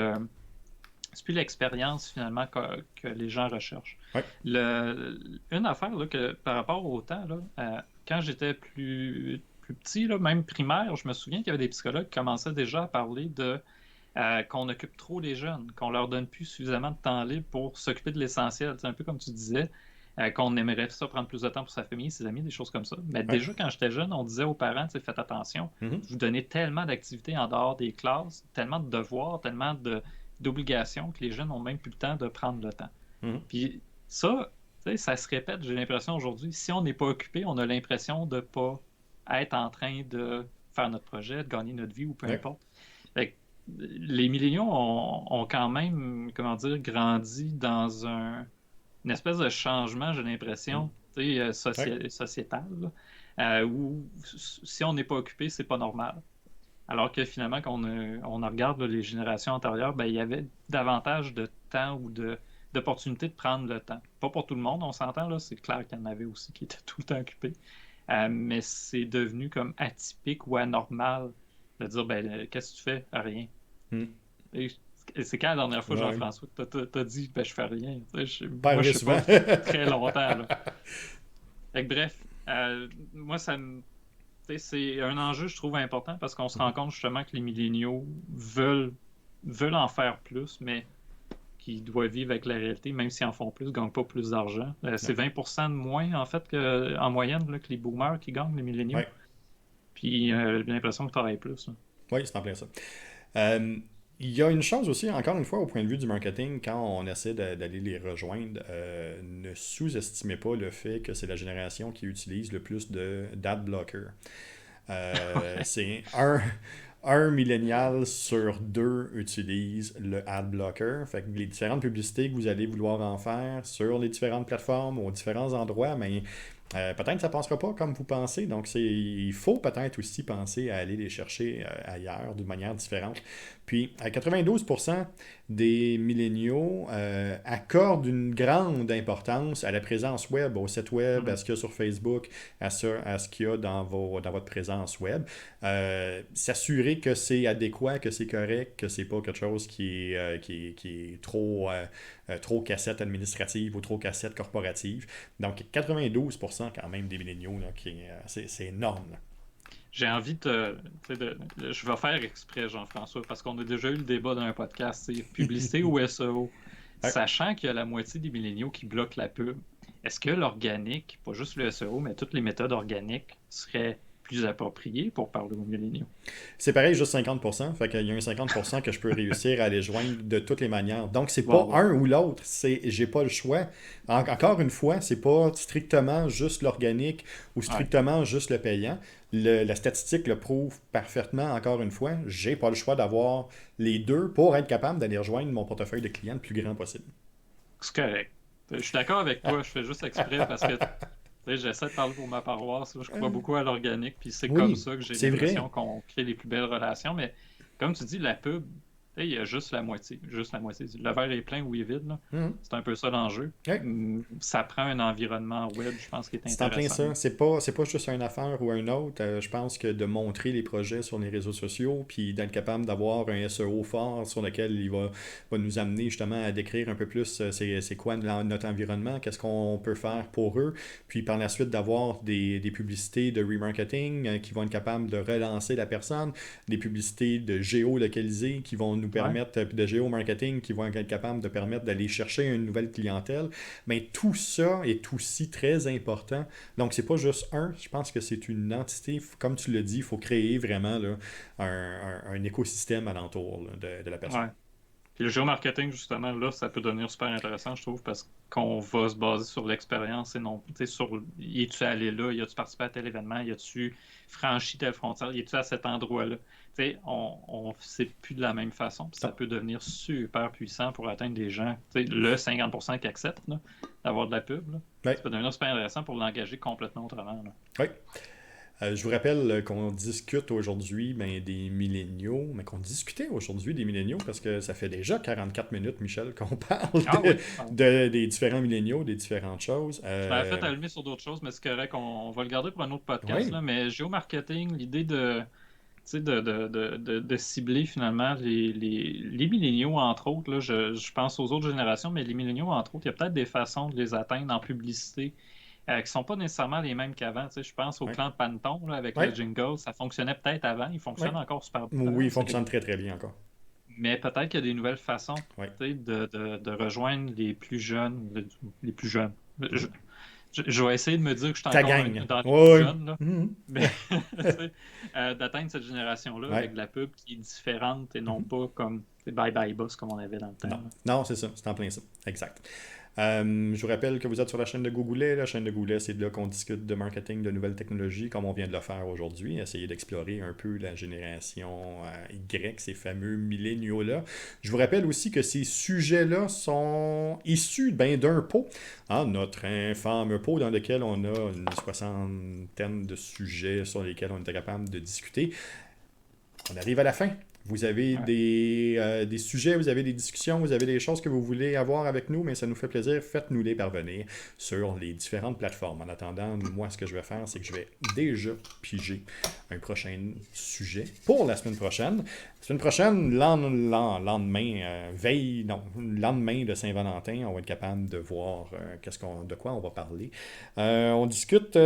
l'expérience finalement que les gens recherchent. Ouais, Une affaire là, que par rapport au temps, là, quand j'étais plus petit, là, même primaire, je me souviens qu'il y avait des psychologues qui commençaient déjà à parler de qu'on occupe trop les jeunes, qu'on leur donne plus suffisamment de temps libre pour s'occuper de l'essentiel. C'est un peu comme tu disais, qu'on aimerait ça prendre plus de temps pour sa famille, ses amis, des choses comme ça. Mais ouais. déjà, quand j'étais jeune, on disait aux parents, faites attention, Mhm. vous donnez tellement d'activités en dehors des classes, tellement de devoirs, tellement d'obligations que les jeunes n'ont même plus le temps de prendre le temps. Mhm. Puis ça, ça se répète, j'ai l'impression aujourd'hui. Si on n'est pas occupé, on a l'impression de ne pas être en train de faire notre projet, de gagner notre vie ou peu Ouais. importe. Fait que les milléniaux ont quand même, comment dire, grandi dans une espèce de changement, j'ai Mhm. l'impression, Ouais. sociétal, là, où si on n'est pas occupé, c'est pas normal. Alors que finalement, quand on regarde là, les générations antérieures, ben, il y avait davantage de temps ou d'opportunités de prendre le temps. Pas pour tout le monde, on s'entend, là, c'est clair qu'il y en avait aussi qui étaient tout le temps occupés. Mais c'est devenu comme atypique ou anormal de dire, ben, qu'est-ce que tu fais? Rien. Mhm. Et c'est quand la dernière fois, Ouais. Jean-François, que t'as dit, ben, je fais rien. Pas Moi, je arrivé sais pas, souvent. très longtemps, là. Fait que bref, moi, c'est un enjeu, je trouve, important parce qu'on se rend Mhm. compte justement que les milléniaux veulent en faire plus, mais qu'ils doivent vivre avec la réalité, même s'ils en font plus, ils ne gagnent pas plus d'argent. Non. C'est 20% de moins, en fait, en moyenne, là, que les boomers qui gagnent, les milléniaux. Ouais. Puis j'ai l'impression qu'ils travaillent plus, là. Oui, c'est en plein ça. Euh, il y a une chose aussi, encore une fois, au point de vue du marketing, quand on essaie d'aller les rejoindre, ne sous-estimez pas le fait que c'est la génération qui utilise le plus d'ad blocker. C'est un millénial sur deux utilise le ad blocker. Fait que les différentes publicités que vous allez vouloir en faire sur les différentes plateformes, aux différents endroits, mais peut-être que ça ne passera pas comme vous pensez. Donc, il faut peut-être aussi penser à aller les chercher ailleurs d'une manière différente. Puis, à 92% des milléniaux accordent une grande importance à la présence web, au site web, à Mhm. ce qu'il y a sur Facebook, à ce qu'il y a dans votre présence web. S'assurer que c'est adéquat, que c'est correct, que c'est pas quelque chose qui est trop trop cassettes administratives ou trop cassettes corporatives. Donc 92% quand même des milléniaux, là, c'est énorme. Là. J'ai envie je vais faire exprès, Jean-François, parce qu'on a déjà eu le débat dans un podcast, c'est publicité ou SEO. Ouais. Sachant qu'il y a la moitié des milléniaux qui bloquent la pub, est-ce que l'organique, pas juste le SEO, mais toutes les méthodes organiques seraient plus appropriées pour parler aux milléniaux? C'est pareil, juste 50%. Fait qu'il y a un 50% que je peux réussir à les joindre de toutes les manières. Donc, c'est pas Bon, un ou l'autre. J'ai pas le choix. Encore une fois, c'est pas strictement juste l'organique ou ouais. strictement juste le payant. La statistique le prouve parfaitement, encore une fois. J'ai pas le choix d'avoir les deux pour être capable d'aller rejoindre mon portefeuille de clients le plus grand possible. C'est correct. Je suis d'accord avec toi, je fais juste exprès parce que j'essaie de parler pour ma paroisse. Je crois beaucoup à l'organique, puis c'est comme Oui, ça que j'ai c'est vrai. l'impression qu'on crée les plus belles relations. Mais comme tu dis, la pub, il y a juste la moitié. Juste la moitié. Le verre est plein ou il est vide. Là. Mhm. C'est un peu ça l'enjeu. Ouais. Ça prend un environnement web, je pense, qui est C'est en plein intéressant. ça. C'est pas juste une affaire ou un autre. Je pense que de montrer les projets sur les réseaux sociaux, puis d'être capable d'avoir un SEO fort sur lequel va nous amener justement à décrire un peu plus c'est quoi notre environnement, qu'est-ce qu'on peut faire pour eux, puis par la suite d'avoir des publicités de remarketing qui vont être capables de relancer la personne, des publicités de géolocalisées qui vont nous permettre, puis de géomarketing qui vont être capables de permettre d'aller chercher une nouvelle clientèle. Mais tout ça est aussi très important. Donc, c'est pas juste un, je pense que c'est une entité, comme tu l'as dit, il faut créer vraiment là, un écosystème alentour là, de la personne. Ouais. Puis le géomarketing, justement, là, ça peut devenir super intéressant, je trouve, parce qu'on va se baser sur l'expérience et non, tu sais, sur y es-tu allé là, y a-tu participé à tel événement, y a-tu franchi telle frontière, y es-tu à cet endroit-là. Tu sais, on c'est plus de la même façon, puis ça peut devenir super puissant pour atteindre des gens. Tu sais, le 50% qui acceptent là, d'avoir de la pub, là, Ouais. ça peut devenir super intéressant pour l'engager complètement autrement. Là. Oui. Je vous rappelle qu'on discute aujourd'hui des milléniaux, mais qu'on discutait aujourd'hui des milléniaux parce que ça fait déjà 44 minutes, Michel, qu'on parle des différents milléniaux, des différentes choses. Je m'avais fait allumer sur d'autres choses, mais c'est correct, on va le garder pour un autre podcast. Oui. Là, mais géomarketing, l'idée de cibler finalement les milléniaux, entre autres, là, je pense aux autres générations, mais les milléniaux, entre autres, il y a peut-être des façons de les atteindre en publicité qui ne sont pas nécessairement les mêmes qu'avant. Je pense au clan Panton là, avec le jingle, ça fonctionnait peut-être avant, il fonctionne encore super bien. Oui, il fonctionne très très bien encore. Mais peut-être qu'il y a des nouvelles façons de rejoindre les plus jeunes. Les plus jeunes. Je vais essayer de me dire que je suis encore dans les plus jeunes, là. Mais d'atteindre cette génération-là avec de la pub qui est différente et non pas comme Bye Bye Boss comme on avait dans le temps. Non, c'est ça, c'est en plein ça. Exact. Je vous rappelle que vous êtes sur la chaîne de Gogoulet. La chaîne de Gogoulet, c'est là qu'on discute de marketing, de nouvelles technologies, comme on vient de le faire aujourd'hui. Essayer d'explorer un peu la génération Y, ces fameux milléniaux-là. Je vous rappelle aussi que ces sujets-là sont issus d'un pot. Notre infâme pot dans lequel on a une soixantaine de sujets sur lesquels on était capable de discuter. On arrive à la fin. Vous avez des sujets, vous avez des discussions, vous avez des choses que vous voulez avoir avec nous, mais ça nous fait plaisir. Faites-nous les parvenir sur les différentes plateformes. En attendant, moi, ce que je vais faire, c'est que je vais déjà piger un prochain sujet pour la semaine prochaine. La semaine prochaine, lendemain de Saint-Valentin, on va être capable de voir de quoi on va parler. On discute...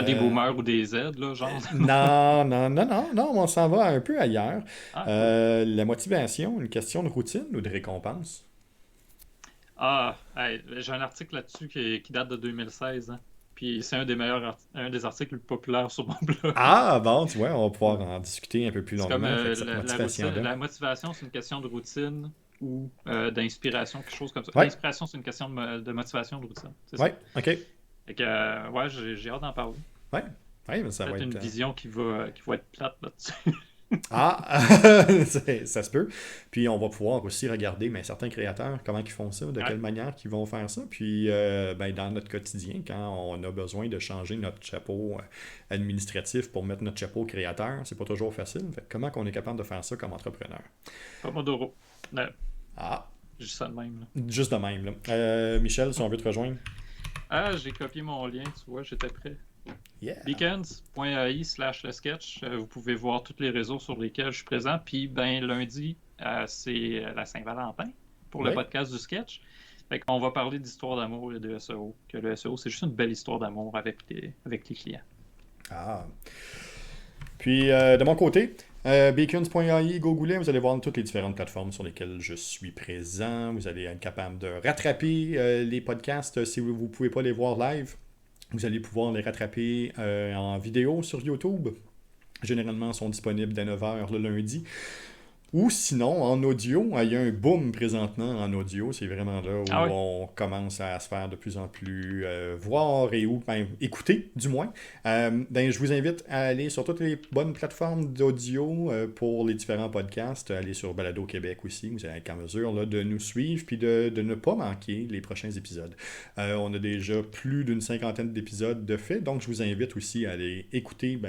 des boomers ou des Z, là, genre? Non, on s'en va un peu ailleurs. Cool. La motivation, une question de routine ou de récompense? J'ai un article là-dessus qui date de 2016. Hein. Puis c'est un des articles les plus populaires sur mon blog. Bon, tu vois, on va pouvoir en discuter un peu plus longuement. La motivation, c'est une question de routine ou d'inspiration, quelque chose comme ça. Ouais. L'inspiration, c'est une question de motivation de routine. Oui, OK. Fait que, j'ai hâte d'en parler. Oui, mais ça va être... une vision qui va être plate là-dessus. Ça se peut. Puis on va pouvoir aussi regarder certains créateurs, comment ils font ça, de quelle manière ils vont faire ça. Puis dans notre quotidien, quand on a besoin de changer notre chapeau administratif pour mettre notre chapeau créateur, c'est pas toujours facile. Fait, comment on est capable de faire ça comme entrepreneur? Pomodoro. Juste ça de même. Là. Juste de même. Là. Michel, si on veut te rejoindre. J'ai copié mon lien, tu vois, j'étais prêt. Yeah. Beacons.ai/le sketch. Vous pouvez voir tous les réseaux sur lesquels je suis présent. Puis, lundi, c'est la Saint-Valentin pour le Oui. podcast du sketch. Fait qu'on va parler d'histoire d'amour et de SEO. Que le SEO, c'est juste une belle histoire d'amour avec les clients. Ah. Puis, de mon côté, beacons.ai, go googler, vous allez voir toutes les différentes plateformes sur lesquelles je suis présent. Vous allez être capable de rattraper les podcasts si vous ne pouvez pas les voir live. Vous allez pouvoir les rattraper en vidéo sur YouTube. Généralement, ils sont disponibles dès 9h le lundi. Ou sinon, en audio, il y a un boom présentement en audio. C'est vraiment là où Ah oui, on commence à se faire de plus en plus voir et écouter, du moins. Je vous invite à aller sur toutes les bonnes plateformes d'audio pour les différents podcasts. Aller sur Balado Québec aussi. Vous allez être en mesure là, de nous suivre puis de ne pas manquer les prochains épisodes. On a déjà plus d'une cinquantaine d'épisodes de fait, donc je vous invite aussi à aller écouter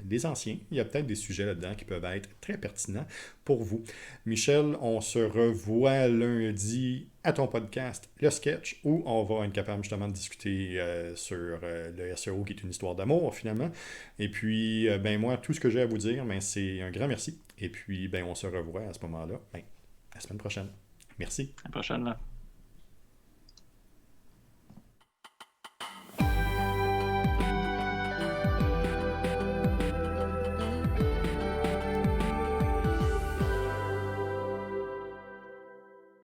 des anciens. Il y a peut-être des sujets là-dedans qui peuvent être très pertinents pour vous. Michel, on se revoit lundi à ton podcast, le sketch, où on va être capable justement de discuter sur le SEO qui est une histoire d'amour finalement. Et puis, moi, tout ce que j'ai à vous dire, c'est un grand merci. Et puis, on se revoit à ce moment-là, la semaine prochaine. Merci. à la prochaine là.